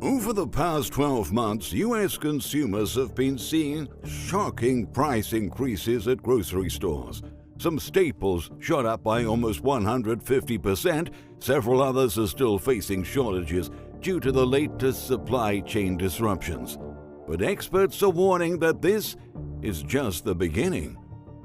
Over the past 12 months, U.S. consumers have been seeing shocking price increases at grocery stores. Some staples shot up by almost 150%. Several others are still facing shortages due to the latest supply chain disruptions. But experts are warning that this is just the beginning.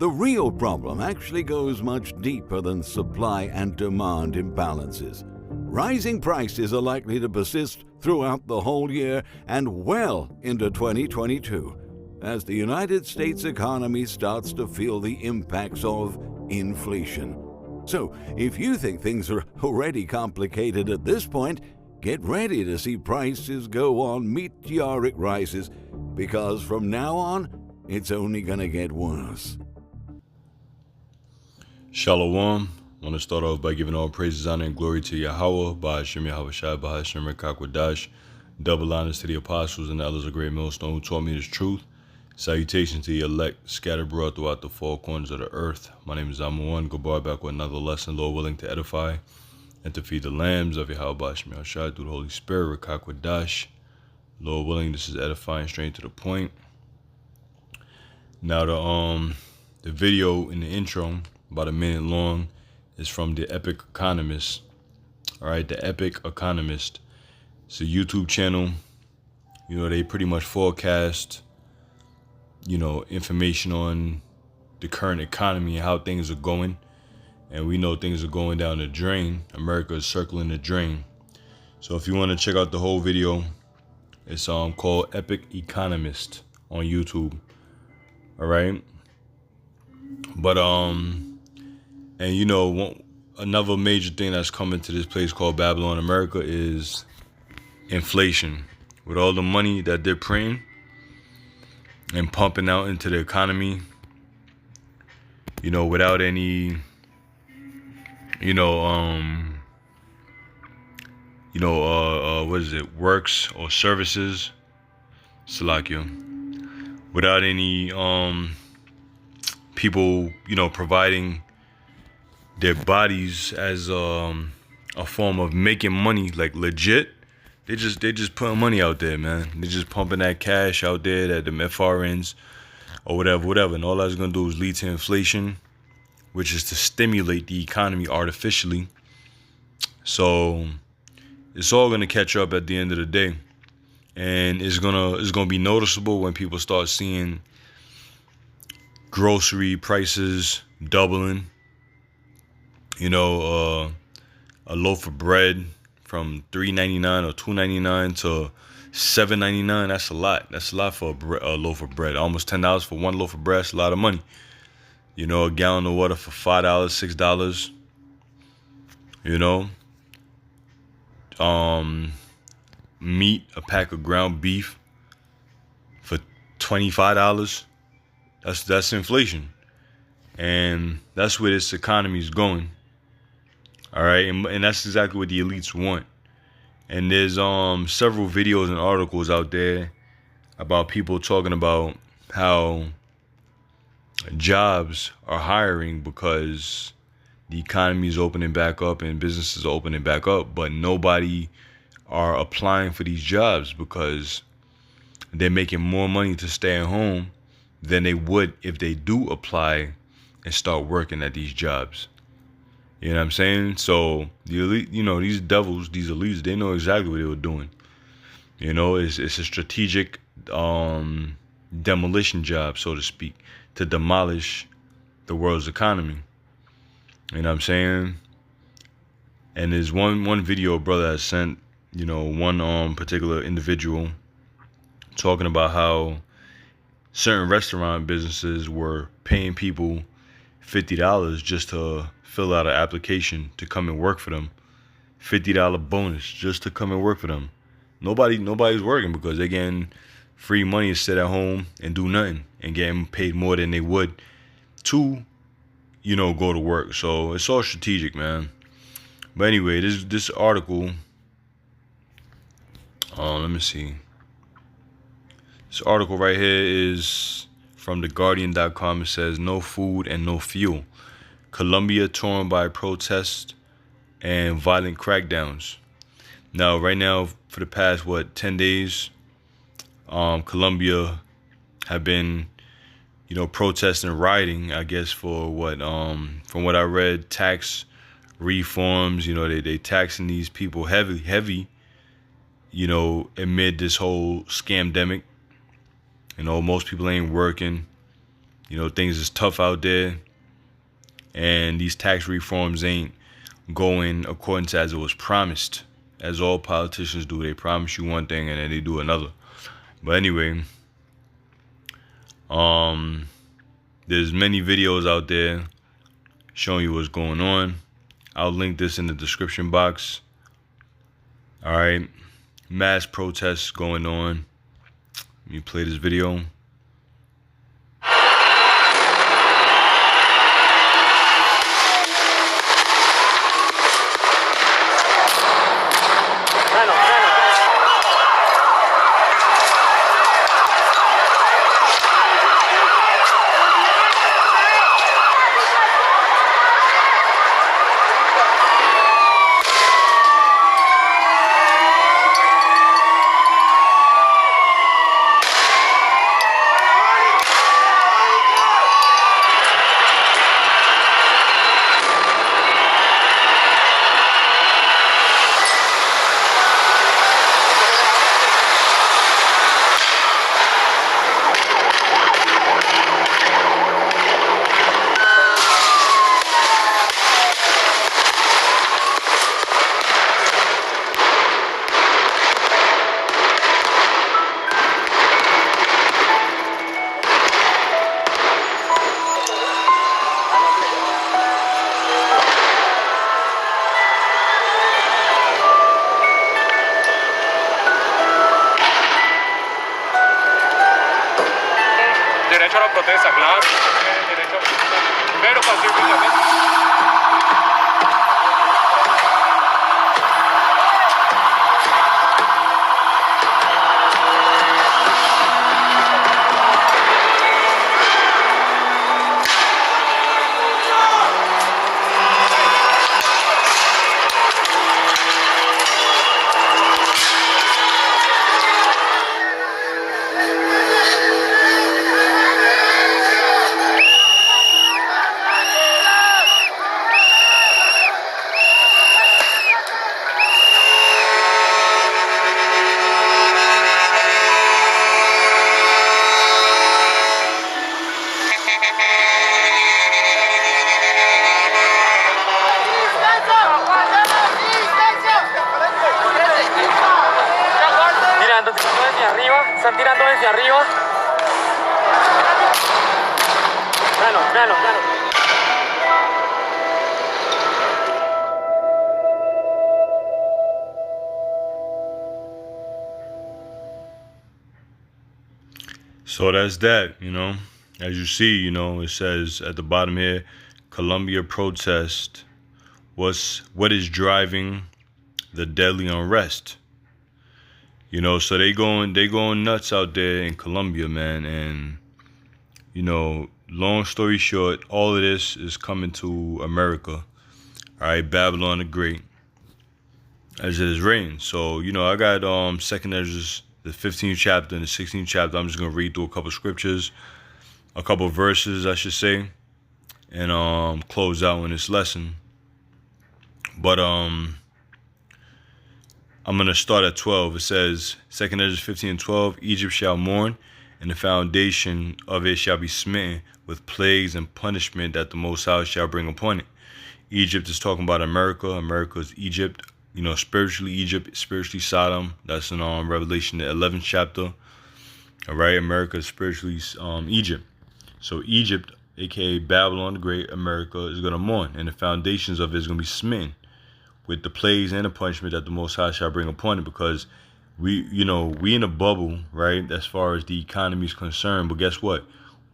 The real problem actually goes much deeper than supply and demand imbalances. Rising prices are likely to persist throughout the whole year and well into 2022, as the United States economy starts to feel the impacts of inflation. So, if you think things are already complicated at this point, get ready to see prices go on meteoric rises, because from now on, it's only going to get worse. Shalom. I want to start off by giving all praises, honor, and glory to Yahweh, Ba'ashem Yahweh Shai, Ba'ashem Rekakwadash. Double honors to the apostles and the elders of great millstone who taught me this truth. Salutations to the elect scattered abroad throughout the four corners of the earth. My name is Amun. Goodbye, back with another lesson, Lord willing, to edify and to feed the lambs of Yahweh Ba'ashem Yahweh Shai through the Holy Spirit, Rekakwadash. Lord willing, this is edifying, straight to the point. Now the video in the intro, about a minute long, is from the Epic Economist. All right, the Epic Economist. It's a YouTube channel. You know, they pretty much forecast, information on the current economy and how things are going. And we know things are going down the drain. America is circling the drain. So if you want to check out the whole video, it's called Epic Economist on YouTube. All right. But another major thing that's coming to this place called Babylon, America, is inflation. With all the money that they're printing and pumping out into the economy, without any, works or services, Salakia, without any, people, providing their bodies as a form of making money, like legit. They just putting money out there, man. They're just pumping that cash out there at the FRNs or whatever. And all that's gonna do is lead to inflation, which is to stimulate the economy artificially. So it's all gonna catch up at the end of the day, and it's gonna be noticeable when people start seeing grocery prices doubling. A loaf of bread from $3.99 or $2.99 to $7.99. That's a lot. That's a lot for a loaf of bread. Almost $10 for one loaf of bread. That's a lot of money. A gallon of water for $5, $6. Meat, a pack of ground beef for $25. That's inflation, and that's where this economy is going. All right, and that's exactly what the elites want. And there's several videos and articles out there about people talking about how jobs are hiring because the economy is opening back up and businesses are opening back up, but nobody are applying for these jobs because they're making more money to stay at home than they would if they do apply and start working at these jobs. You know what I'm saying? So the elite, these devils, these elites, they know exactly what they were doing. It's a strategic demolition job, so to speak, to demolish the world's economy. You know what I'm saying? And there's one video a brother has sent, one particular individual talking about how certain restaurant businesses were paying people $50 just to fill out an application to come and work for them. $50 bonus just to come and work for them. Nobody's working because they're getting free money to sit at home and do nothing and getting paid more than they would to, go to work. So it's all strategic, man. But anyway, this article, let me see. This article right here is from theguardian.com. It says, no food and no fuel. Colombia torn by protests and violent crackdowns. Now, right now, for the past 10 days, Colombia have been, protesting, rioting. I guess for from what I read, tax reforms. They taxing these people heavy. Amid this whole scamdemic. Most people ain't working. Things is tough out there, and these tax reforms ain't going according to as it was promised. As all politicians do, they promise you one thing and then they do another. But anyway, there's many videos out there showing you what's going on. I'll link this in the description box. All right, mass protests going on. Let me play this video. Derecho a la protesta, claro. Derecho, pero pacíficamente. Están tirando desde arriba. Véanlo. So that's that, As you see, it says at the bottom here, Colombia protest. What is driving the deadly unrest? So they going nuts out there in Colombia, man. And, long story short, all of this is coming to America. All right, Babylon the Great, as it is written. So, I got 2nd Ezra, the 15th chapter and the 16th chapter. I'm just going to read through a couple scriptures, a couple verses, I should say, and close out in this lesson. But I'm going to start at 12. It says, 2nd Ezra 15 and 12, Egypt shall mourn, and the foundation of it shall be smitten with plagues and punishment that the Most High shall bring upon it. Egypt is talking about America. America is Egypt. Spiritually Egypt, spiritually Sodom. That's in Revelation, the 11th chapter. All right, America is spiritually Egypt. So Egypt, a.k.a. Babylon the Great, America, is going to mourn, and the foundations of it is going to be smitten with the plagues and the punishment that the Most High shall bring upon it, because we in a bubble, right, as far as the economy is concerned. But guess what?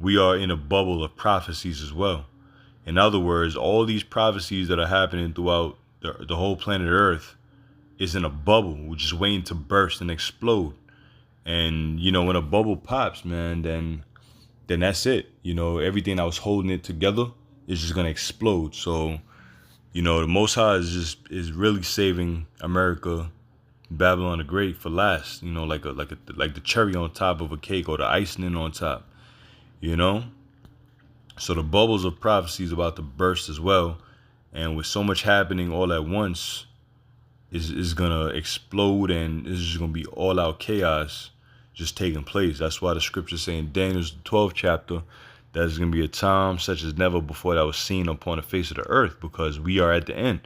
We are in a bubble of prophecies as well. In other words, all these prophecies that are happening throughout the whole planet Earth is in a bubble, which is waiting to burst and explode. And, when a bubble pops, man, then that's it. Everything that was holding it together is just going to explode. So, the Most High is really saving America Babylon the Great for last, like the cherry on top of a cake or the icing on top, you know. So the bubbles of prophecy is about to burst as well, and with so much happening all at once, is gonna explode, and it's just gonna be all out chaos just taking place. That's why the scripture say in Daniel's 12th chapter that there's gonna be a time such as never before that was seen upon the face of the earth, because we are at the end.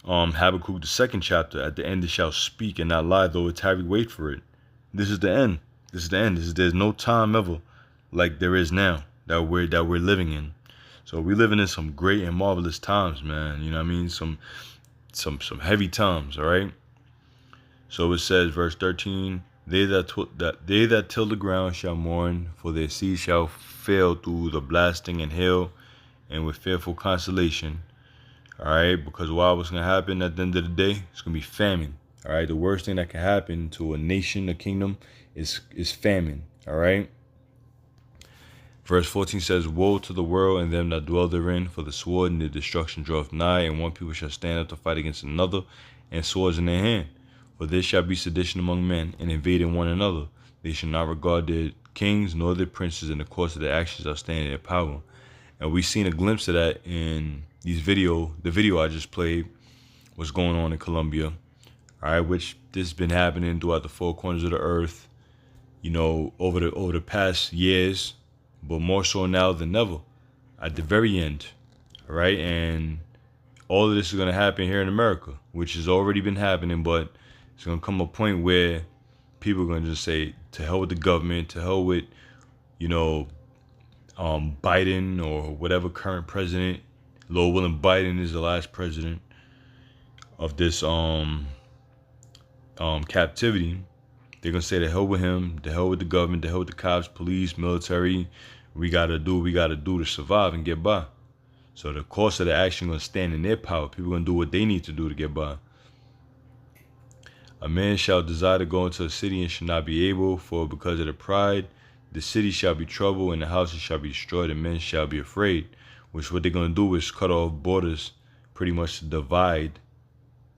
Habakkuk the 2nd chapter, at the end it shall speak and not lie, though it tarry, wait for it. This is the end. This is the end. There's no time ever like there is now that we're living in. So we're living in some great and marvelous times, man. You know what I mean? Some heavy times, all right? So it says, verse 13, they that till the ground shall mourn, for their seed shall fail through the blasting and hail, and with fearful consolation. All right, because what's going to happen at the end of the day? It's going to be famine. All right, the worst thing that can happen to a nation, a kingdom, is famine. All right. Verse 14 says, woe to the world and them that dwell therein, for the sword and the destruction draweth nigh, and one people shall stand up to fight against another, and swords in their hand. For there shall be sedition among men, and invading one another. They shall not regard their kings nor their princes, in the course of their actions shall stand in their power. And we've seen a glimpse of that in the video I just played, what's going on in Colombia, all right, which this has been happening throughout the four corners of the earth, over the past years, but more so now than ever, at the very end, all right? And all of this is going to happen here in America, which has already been happening, but it's going to come a point where people are going to just say, to hell with the government, to hell with, Biden or whatever current president. Lord willing, Biden is the last president of this captivity. They're gonna say to hell with him, to hell with the government, to hell with the cops, police, military. We gotta do what we gotta do to survive and get by. So the course of the action gonna stand in their power. People gonna do what they need to do to get by. A man shall desire to go into a city and shall not be able, for because of the pride, the city shall be troubled, and the houses shall be destroyed, and men shall be afraid. Which what they're gonna do is cut off borders, pretty much to divide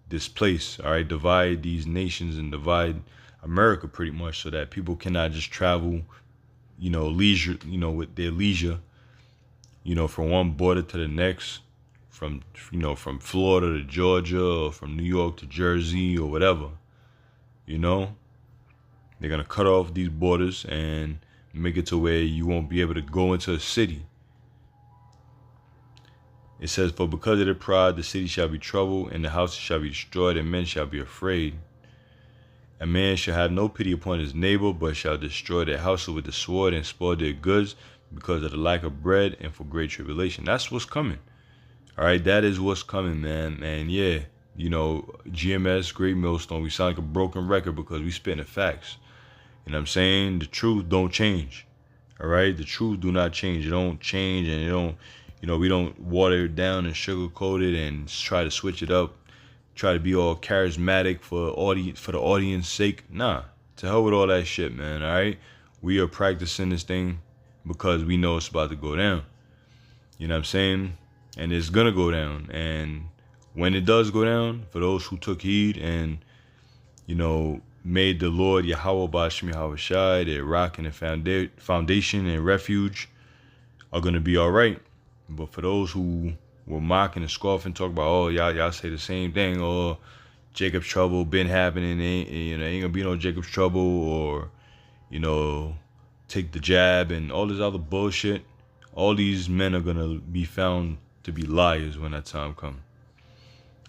this place, all right, divide these nations and divide America pretty much, so that people cannot just travel, leisure, with their leisure, from one border to the next, from Florida to Georgia, or from New York to Jersey, or whatever. They're gonna cut off these borders and make it to where you won't be able to go into a city. It says, for because of their pride, the city shall be troubled, and the houses shall be destroyed, and men shall be afraid. A man shall have no pity upon his neighbor, but shall destroy their houses with the sword, and spoil their goods, because of the lack of bread, and for great tribulation. That's what's coming. All right, that is what's coming, man. And yeah, GMS, Great Millstone, we sound like a broken record because we spitting the facts. You know what I'm saying? The truth don't change. All right, the truth do not change. It don't change, and it don't. We don't water it down and sugarcoat it and try to switch it up, try to be all charismatic for the audience sake. Nah, to hell with all that shit, man. All right, we are practicing this thing because we know it's about to go down. You know what I'm saying? And it's gonna go down. And when it does go down, for those who took heed and made the Lord Yahweh Bashim Yahweh Shai their rock and their foundation and refuge, are gonna be all right. But for those who were mocking and scoffing, talk about, oh, y'all say the same thing, or Jacob's trouble been happening, ain't gonna be no Jacob's trouble, or take the jab and all this other bullshit. All these men are gonna be found to be liars when that time comes.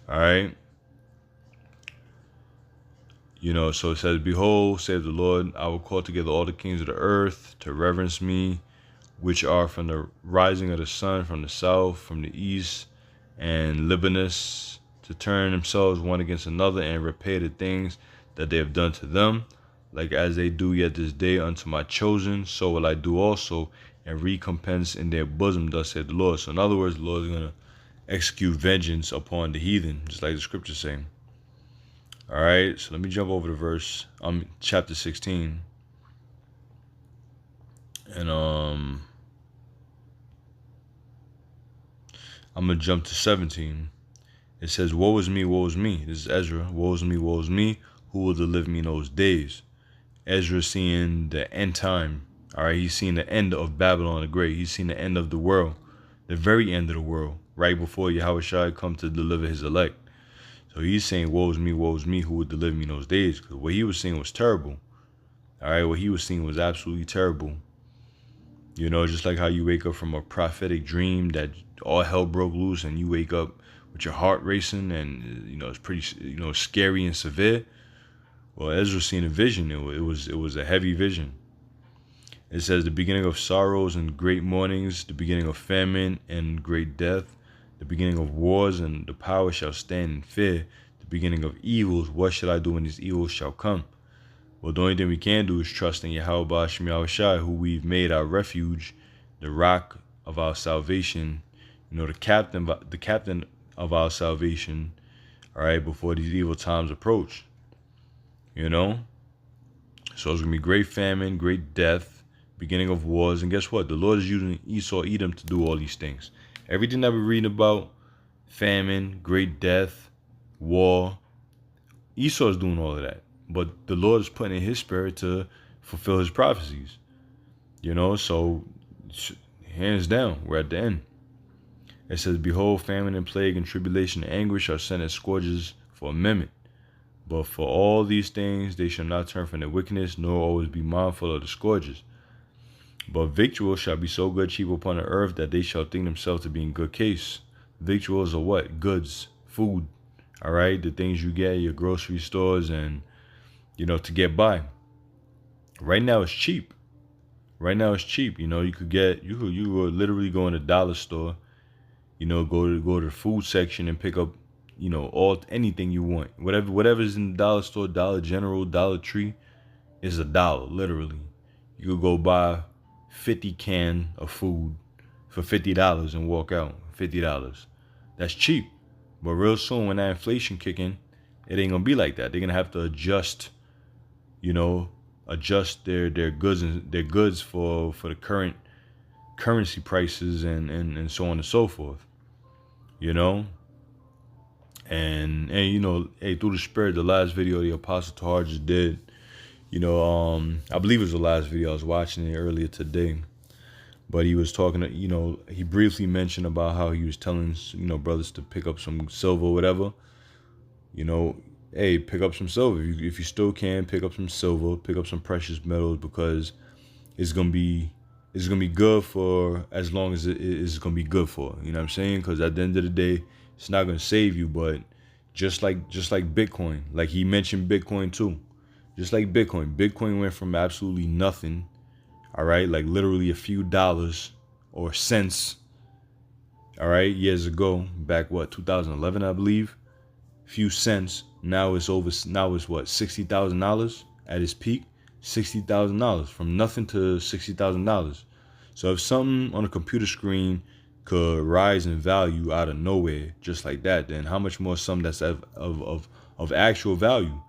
All right. So it says, behold, saith the Lord, I will call together all the kings of the earth to reverence me, which are from the rising of the sun, from the south, from the east, and Libanus, to turn themselves one against another and repay the things that they have done to them. Like as they do yet this day unto my chosen, so will I do also, and recompense in their bosom, thus said the Lord. So in other words, the Lord is going to execute vengeance upon the heathen, just like the scriptures say. All right, so let me jump over to verse, chapter 16. And I'm going to jump to 17. It says, woe is me, woe is me. This is Ezra. Woe is me, who will deliver me in those days. Ezra seeing the end time. All right, he's seeing the end of Babylon the Great. He's seeing the end of the world, the very end of the world, right before Yahweh Shai come to deliver his elect. So he's saying, woe is me, who would deliver me in those days? Because what he was seeing was terrible. All right, what he was seeing was absolutely terrible. You know, just like how you wake up from a prophetic dream that all hell broke loose and you wake up with your heart racing and, you know, it's pretty, you know, scary and severe. Well, Ezra seen a vision. It was a heavy vision. It says the beginning of sorrows and great mournings, the beginning of famine and great death, the beginning of wars, and the power shall stand in fear, the beginning of evils. What shall I do when these evils shall come? Well, the only thing we can do is trust in Yahweh Ba'ashem Yahweh Shai, who we've made our refuge, the rock of our salvation, you know, the captain of our salvation, all right, before these evil times approach, you know? So it's going to be great famine, great death, beginning of wars, and guess what? The Lord is using Esau, Edom to do all these things. Everything that we're reading about, famine, great death, war, Esau is doing all of that. But the Lord is putting in his spirit to fulfill his prophecies. You know, so hands down, we're at the end. It says, behold, famine and plague and tribulation and anguish are sent as scourges for a minute. But for all these things they shall not turn from their wickedness, nor always be mindful of the scourges. But victuals shall be so good cheap upon the earth that they shall think themselves to be in good case. Victuals are what? Goods, food, all right? The things you get at your grocery stores and, you know, to get by. Right now it's cheap. Right now it's cheap. You know, you could literally go in a dollar store, you know, go to the food section and pick up, you know, anything you want. Whatever's in the dollar store, Dollar General, Dollar Tree, is $1, literally. You could go buy 50 cans of food for $50 and walk out. $50. That's cheap. But real soon when that inflation kick in, it ain't gonna be like that. They're gonna have to adjust, you know, their goods for the current currency prices and so on and so forth. You know? And you know, hey, through the spirit, the last video the Apostle Tahar just did, you know, I believe it was the last video. I was watching it earlier today. But he was talking, you know, he briefly mentioned about how he was telling, you know, brothers to pick up some silver or whatever. You know, hey, pick up some silver. If you still can, pick up some silver, pick up some precious metals, because it's gonna be good for as long as it is gonna be good for. You know what I'm saying? Because at the end of the day, it's not gonna save you. But just like Bitcoin, like he mentioned Bitcoin too. Just like Bitcoin went from absolutely nothing, all right, like literally a few dollars or cents, all right, years ago, back what, 2011, I believe, few cents. Now it's what, $60,000 at its peak, $60,000, from nothing to $60,000. So if something on a computer screen could rise in value out of nowhere, just like that, then how much more something that's of actual value?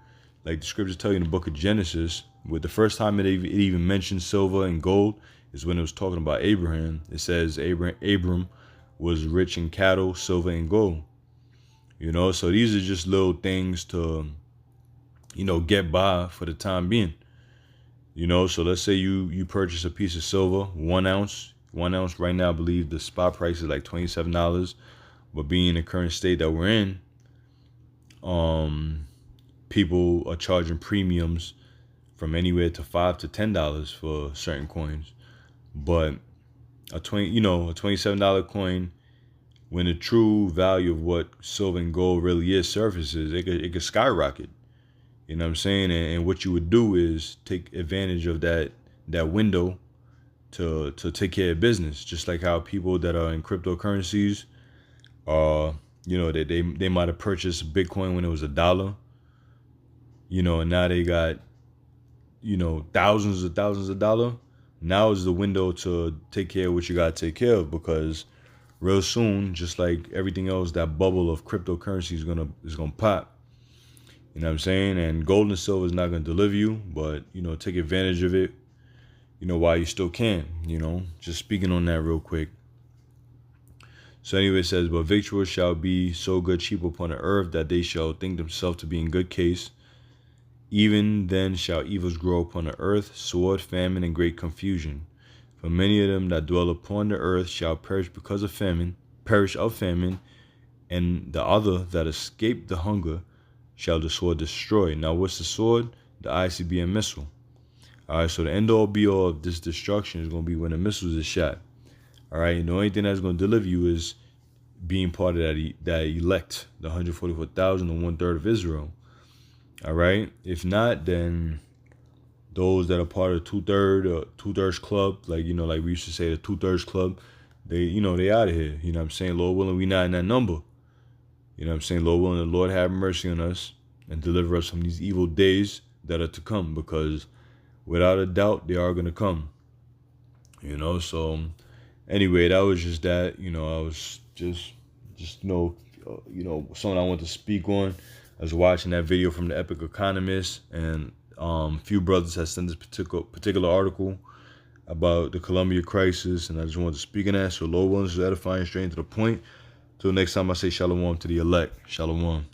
Like the scriptures tell you in the book of Genesis, with the first time it even mentioned silver and gold is when it was talking about Abraham. It says Abram was rich in cattle, silver, and gold. You know, so these are just little things to, you know, get by for the time being. You know, so let's say you purchase a piece of silver, 1 ounce. 1 ounce right now, I believe the spot price is like $27. But being in the current state that we're in, people are charging premiums from anywhere to $5 to $10 for certain coins. But a $27 coin, when the true value of what silver and gold really is surfaces, it could skyrocket. You know what I'm saying? And what you would do is take advantage of that window to take care of business. Just like how people that are in cryptocurrencies, you know, they might have purchased Bitcoin when it was $1, you know, and now they got, you know, thousands of dollars. Now is the window to take care of what you got to take care of, because real soon, just like everything else, that bubble of cryptocurrency is gonna pop. You know what I'm saying? And gold and silver is not gonna deliver you, but, you know, take advantage of it, you know, while you still can, you know. Just speaking on that real quick. So anyway, it says, but victuals shall be so good cheap upon the earth that they shall think themselves to be in good case. Even then shall evils grow upon the earth, sword, famine, and great confusion. For many of them that dwell upon the earth shall perish because of famine, and the other that escape the hunger shall the sword destroy. Now what's the sword? The ICBM missile. Alright, so the end all be all of this destruction is going to be when the missiles is shot. Alright, and the only thing that's going to deliver you is being part of that elect, the 144,000, the 1/3 of Israel. Alright, if not, then those that are part of the 2/3 club, like, you know, like we used to say, the 2/3 club, they out of here. You know what I'm saying? Lord willing, we not in that number. You know what I'm saying? Lord willing, the Lord have mercy on us and deliver us from these evil days that are to come, because without a doubt, they are going to come. You know, so anyway, that was just that. You know, I was just something I want to speak on. I was watching that video from the Epic Economist, and few brothers had sent this particular article about the Colombia crisis, and I just wanted to speak on that. So Lord willing, is edifying, straight to the point. Till next time, I say shalom to the elect. Shalom.